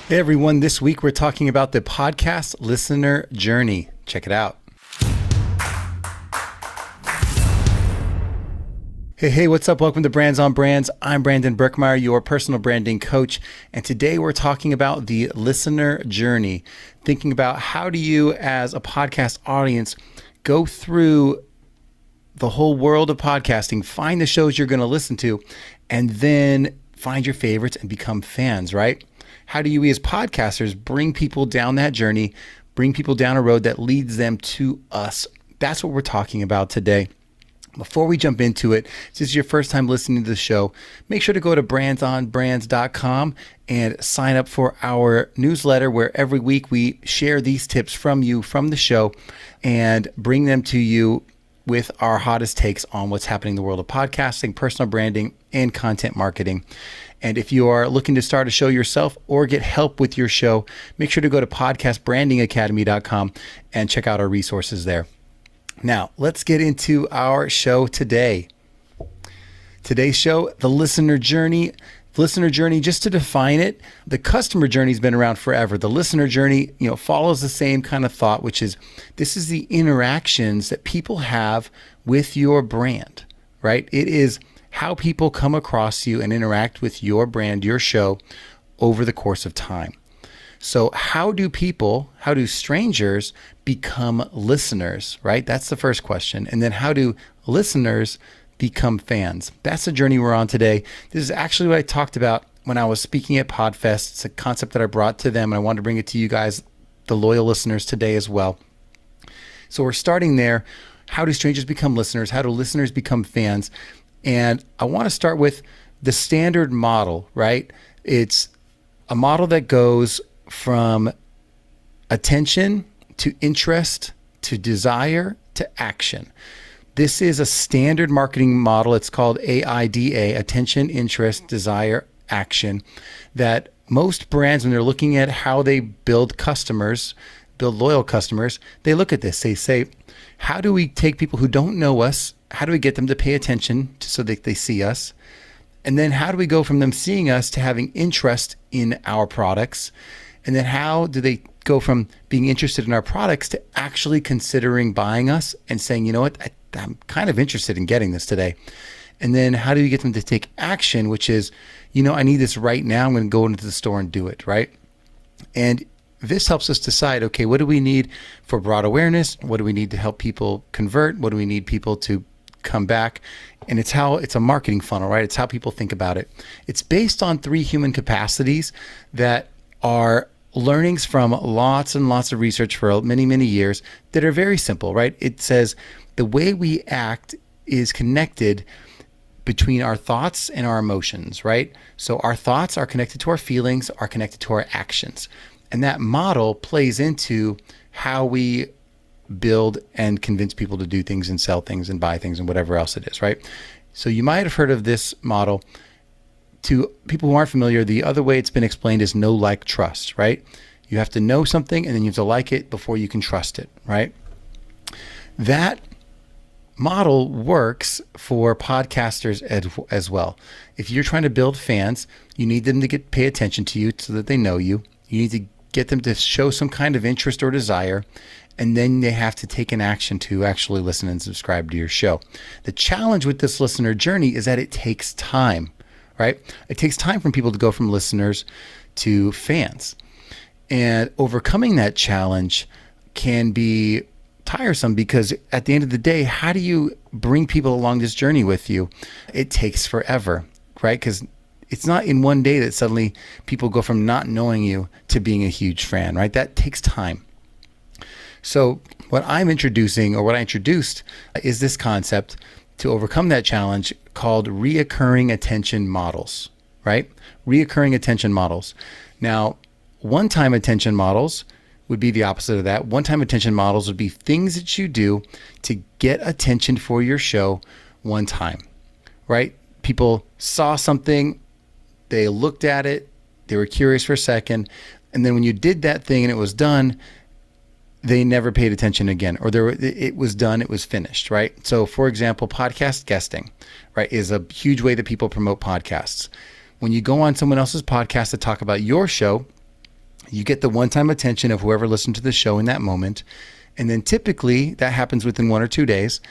Hey everyone, this week we're talking about the podcast listener journey. Check it out. Hey, what's up? Welcome to Brands on Brands. I'm Brandon Birkmeyer, your personal branding coach. And today we're talking about the listener journey, thinking about how do you as a podcast audience go through the whole world of podcasting, find the shows you're going to listen to, and then find your favorites and become fans, right? How do you, as podcasters, bring people down that journey, bring people down a road that leads them to us? That's what we're talking about today. Before we jump into it, if this is your first time listening to the show, make sure to go to brandsonbrands.com and sign up for our newsletter where every week we share these tips from you, from the show, and bring them to you with our hottest takes on what's happening in the world of podcasting, personal branding, and content marketing. And if you are looking to start a show yourself or get help with your show, make sure to go to podcastbrandingacademy.com and check out our resources there. Now, let's get into our show today. Today's show, the listener journey. The listener journey, just to define it, the customer journey has been around forever. The listener journey, follows the same kind of thought, which is this is the interactions that people have with your brand, right? It is how people come across you and interact with your brand, your show, over the course of time. So how do strangers become listeners, right? That's the first question. And then how do listeners become fans? That's the journey we're on today. This is actually what I talked about when I was speaking at PodFest. It's a concept that I brought to them, and I wanted to bring it to you guys, the loyal listeners, today as well. So we're starting there. How do strangers become listeners? How do listeners become fans? And I want to start with the standard model, right? It's a model that goes from attention to interest to desire to action. This is a standard marketing model. It's called AIDA, attention, interest, desire, action, that most brands, when they're looking at how they build loyal customers, they look at this. They say, how do we take people who don't know us? How do we get them to pay attention so that they see us? And then how do we go from them seeing us to having interest in our products? And then how do they go from being interested in our products to actually considering buying us and saying, you know what, I'm kind of interested in getting this today? And then how do you get them to take action, which is, I need this right now. I'm going to go into the store and do it, right? And this helps us decide, okay, what do we need for broad awareness? What do we need to help people convert? What do we need people to come back? And it's a marketing funnel, right? It's how people think about it. It's based on 3 human capacities that are learnings from lots and lots of research for many, many years that are very simple, right? It says the way we act is connected between our thoughts and our emotions, right? So our thoughts are connected to our feelings, are connected to our actions. And that model plays into how we build and convince people to do things and sell things and buy things and whatever else it is, right? So you might have heard of this model. To people who aren't familiar, the other way it's been explained is know, like, trust, right? You have to know something and then you have to like it before you can trust it, right? That model works for podcasters as well. If you're trying to build fans, you need them to pay attention to you so that they know you. You need to get them to show some kind of interest or desire, and then they have to take an action to actually listen and subscribe to your show. The challenge with this listener journey is that it takes time, right? It takes time for people to go from listeners to fans. And overcoming that challenge can be tiresome because at the end of the day, how do you bring people along this journey with you? It takes forever, right? Because it's not in one day that suddenly people go from not knowing you to being a huge fan, right? That takes time. So what I introduced is this concept to overcome that challenge called reoccurring attention models, right? Reoccurring attention models. Now, one-time attention models would be the opposite of that. One-time attention models would be things that you do to get attention for your show one time, right? People saw something, they looked at it, they were curious for a second, and then when you did that thing and it was done, they never paid attention again, or it was done, it was finished, right? So for example, podcast guesting, right, is a huge way that people promote podcasts. When you go on someone else's podcast to talk about your show, You get the one-time attention of whoever listened to the show in that moment. And then typically that happens within 1 or 2 days,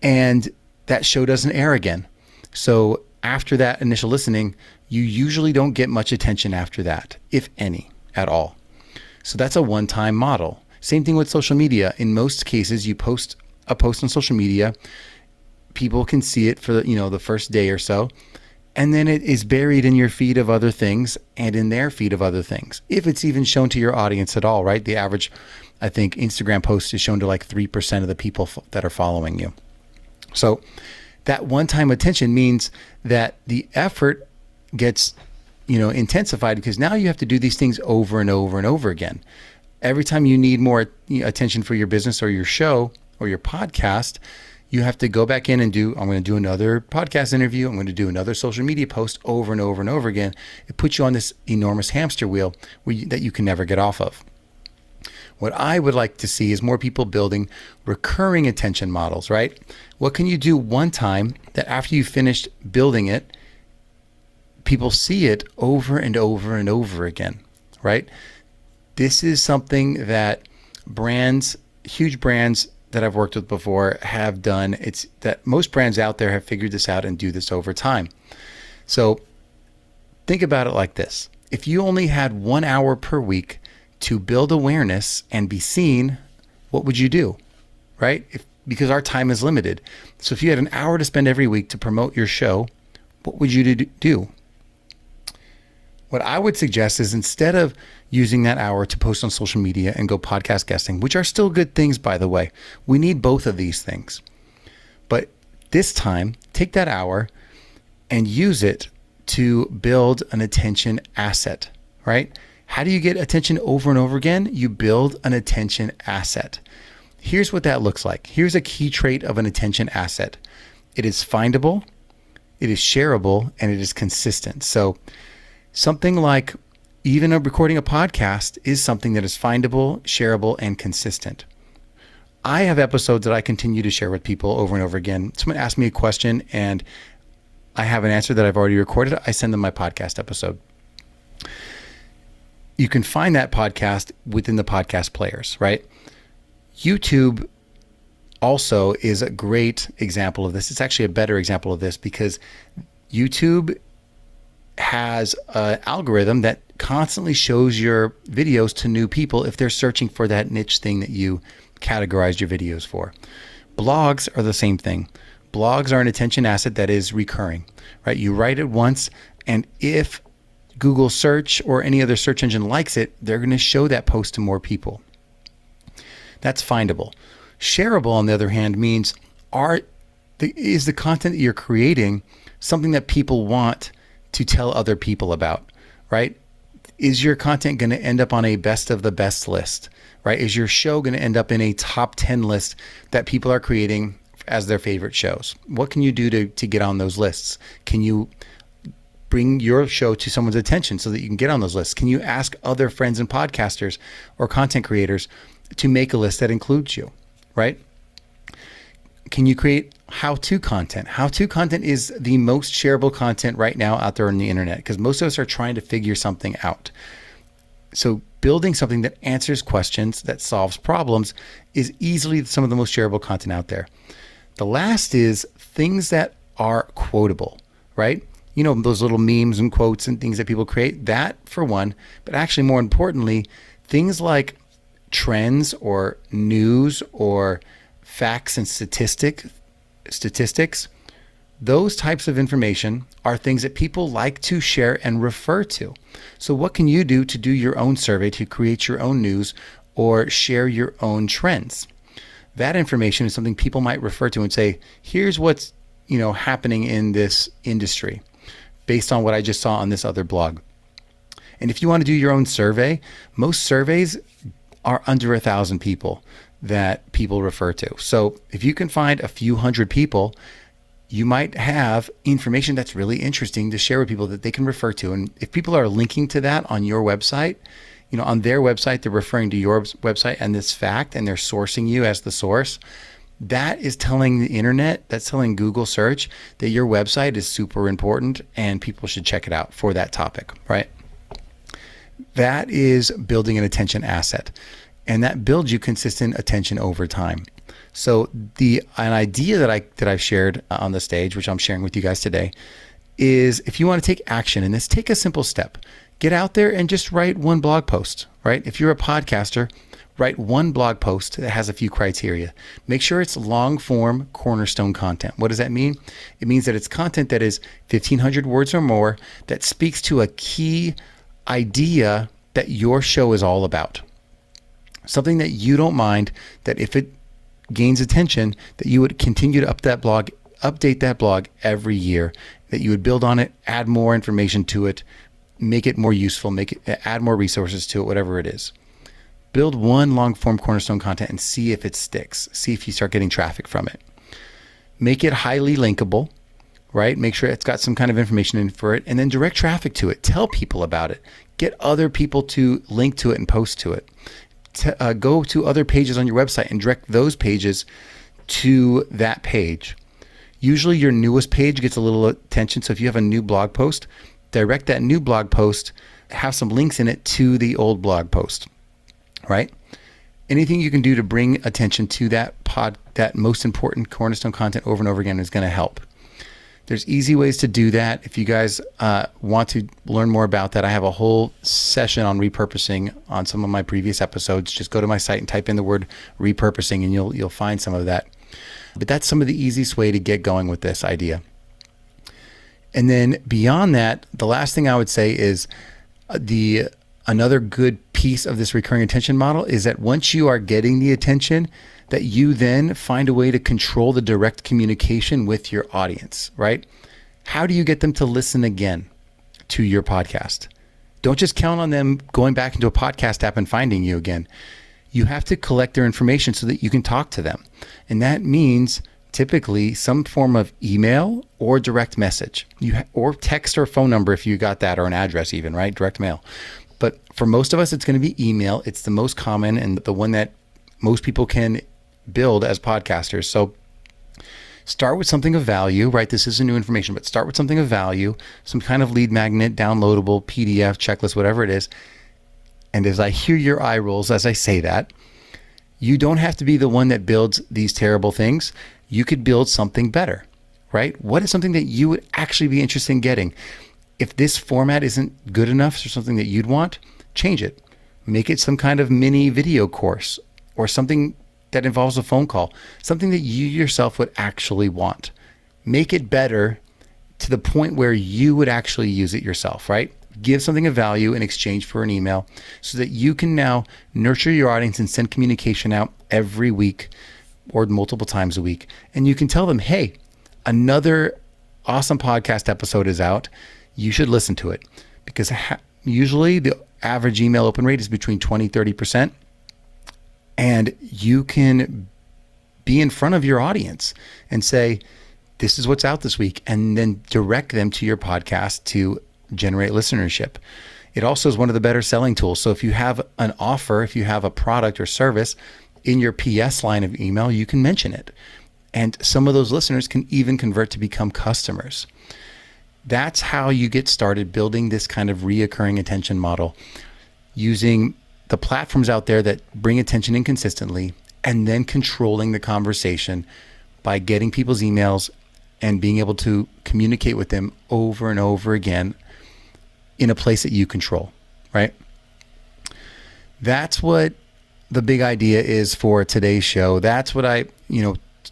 and that show doesn't air again. So after that initial listening, you usually don't get much attention after that, if any at all. So that's a one-time model. Same thing with social media. In most cases, you post a post on social media, people can see it for the first day or so, and then it is buried in your feed of other things and in their feed of other things, if it's even shown to your audience at all, right? The average, I think, Instagram post is shown to like 3% of the people that are following you. So that one-time attention means that the effort gets intensified, because now you have to do these things over and over and over again. Every time you need more attention for your business or your show or your podcast, you have to go back in and I'm going to do another podcast interview. I'm going to do another social media post over and over and over again. It puts you on this enormous hamster wheel that you can never get off of. What I would like to see is more people building recurring attention models, right? What can you do one time that after you finished building it, people see it over and over and over again, right? This is something that huge brands that I've worked with before have done. It's that most brands out there have figured this out and do this over time. So think about it like this. If you only had 1 hour per week to build awareness and be seen, what would you do, right? Because our time is limited. So if you had an hour to spend every week to promote your show, what would you do? What I would suggest is, instead of using that hour to post on social media and go podcast guesting, which are still good things, by the way, we need both of these things. But this time, take that hour and use it to build an attention asset, right? How do you get attention over and over again? You build an attention asset. Here's what that looks like. Here's a key trait of an attention asset. It is findable, it is shareable, and it is consistent. So something like even recording a podcast is something that is findable, shareable, and consistent. I have episodes that I continue to share with people over and over again. Someone asks me a question and I have an answer that I've already recorded. I send them my podcast episode. You can find that podcast within the podcast players, right? YouTube also is a great example of this. It's actually a better example of this, because YouTube has an algorithm that constantly shows your videos to new people if they're searching for that niche thing that you categorized your videos for. Blogs are the same thing. Blogs are an attention asset that is recurring, right? You write it once, and if Google search or any other search engine likes it, they're going to show that post to more people. That's findable. Shareable, on the other hand, means is the content that you're creating something that people want to tell other people about, right? Is your content going to end up on a best of the best list, right? Is your show going to end up in a top 10 list that people are creating as their favorite shows? What can you do to get on those lists? Can you bring your show to someone's attention so that you can get on those lists? Can you ask other friends and podcasters or content creators to make a list that includes you, right? Can you create how-to content? How-to content is the most shareable content right now out there on the internet, because most of us are trying to figure something out. So building something that answers questions, that solves problems, is easily some of the most shareable content out there. The last is things that are quotable, right? You know, those little memes and quotes and things that people create, that for one, but actually more importantly, things like trends or news or facts and statistics, those types of information are things that people like to share and refer to. So what can you do to do your own survey, to create your own news or share your own trends? That information is something people might refer to and say, here's what's, happening in this industry based on what I just saw on this other blog. And if you want to do your own survey, most surveys are under 1,000 people that people refer to. So if you can find a few hundred people, you might have information that's really interesting to share with people that they can refer to. And if people are linking to that on your website, on their website, they're referring to your website and this fact, and they're sourcing you as the source. That is telling the internet, that's telling Google search that your website is super important and people should check it out for that topic, right? That is building an attention asset, and that builds you consistent attention over time. So an idea that I've shared on the stage, which I'm sharing with you guys today, is if you want to take action in this, take a simple step. Get out there and just write one blog post, right? If you're a podcaster, write one blog post that has a few criteria. Make sure it's long form cornerstone content. What does that mean? It means that it's content that is 1,500 words or more that speaks to a key idea that your show is all about. Something that you don't mind, that if it gains attention, that you would continue to update that blog every year, that you would build on it, add more information to it, make it more useful, add more resources to it, whatever it is. Build one long form cornerstone content and see if it sticks. See if you start getting traffic from it. Make it highly linkable, right? Make sure it's got some kind of information in for it, and then direct traffic to it. Tell people about it. Get other people to link to it and post to it. Go to other pages on your website and direct those pages to that page. Usually your newest page gets a little attention. So if you have a new blog post, direct that new blog post, have some links in it to the old blog post, right? Anything you can do to bring attention to that most important cornerstone content over and over again is going to help. There's easy ways to do that. If you guys want to learn more about that, I have a whole session on repurposing on some of my previous episodes. Just go to my site and type in the word repurposing and you'll find some of that. But that's some of the easiest way to get going with this idea. And then beyond that, the last thing I would say is another good piece of this recurring attention model is that once you are getting the attention, that you then find a way to control the direct communication with your audience, right? How do you get them to listen again to your podcast? Don't just count on them going back into a podcast app and finding you again. You have to collect their information so that you can talk to them. And that means typically some form of email or direct message, or text or phone number if you got that, or an address even, right? Direct mail. But for most of us, it's going to be email. It's the most common and the one that most people can build as podcasters. So start with something of value, right? This isn't new information, but start with something of value, some kind of lead magnet, downloadable PDF, checklist, whatever it is. And as I hear your eye rolls as I say that, you don't have to be the one that builds these terrible things. You could build something better, right? What is something that you would actually be interested in getting? If this format isn't good enough for something that you'd want, change it. Make it some kind of mini video course or something that involves a phone call, something that you yourself would actually want. Make it better to the point where you would actually use it yourself, right? Give something of value in exchange for an email so that you can now nurture your audience and send communication out every week or multiple times a week. And you can tell them, hey, another awesome podcast episode is out. You should listen to it, because usually the average email open rate is between 20-30%. And you can be in front of your audience and say, this is what's out this week, and then direct them to your podcast to generate listenership. It also is one of the better selling tools. So if you have an offer, if you have a product or service in your PS line of email, you can mention it. And some of those listeners can even convert to become customers. That's how you get started building this kind of reoccurring attention model, using the platforms out there that bring attention in consistently, and then controlling the conversation by getting people's emails and being able to communicate with them over and over again in a place that you control, right? That's what the big idea is for today's show. That's what I,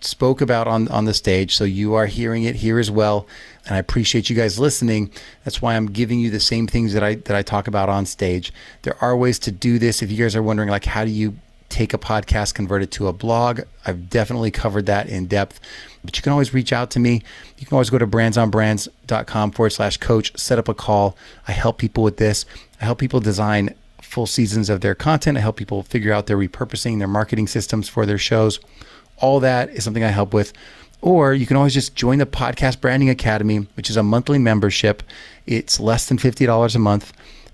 spoke about on the stage. So you are hearing it here as well. And I appreciate you guys listening. That's why I'm giving you the same things that I talk about on stage. There are ways to do this. If you guys are wondering, like, how do you take a podcast, convert it to a blog? I've definitely covered that in depth, but you can always reach out to me. You can always go to brandsonbrands.com/coach, set up a call. I help people with this. I help people design full seasons of their content. I help people figure out their repurposing, their marketing systems for their shows. All that is something I help with. Or you can always just join the Podcast Branding Academy, which is a monthly membership. It's less than $50 a month,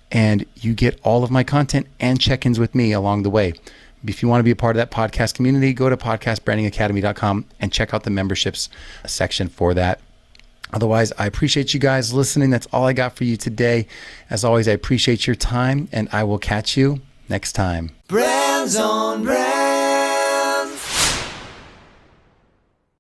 and you get all of my content and check-ins with me along the way. If you want to be a part of that podcast community, go to podcastbrandingacademy.com and check out the memberships section for that. Otherwise, I appreciate you guys listening. That's all I got for you today. As always, I appreciate your time, and I will catch you next time. Brands on Brands.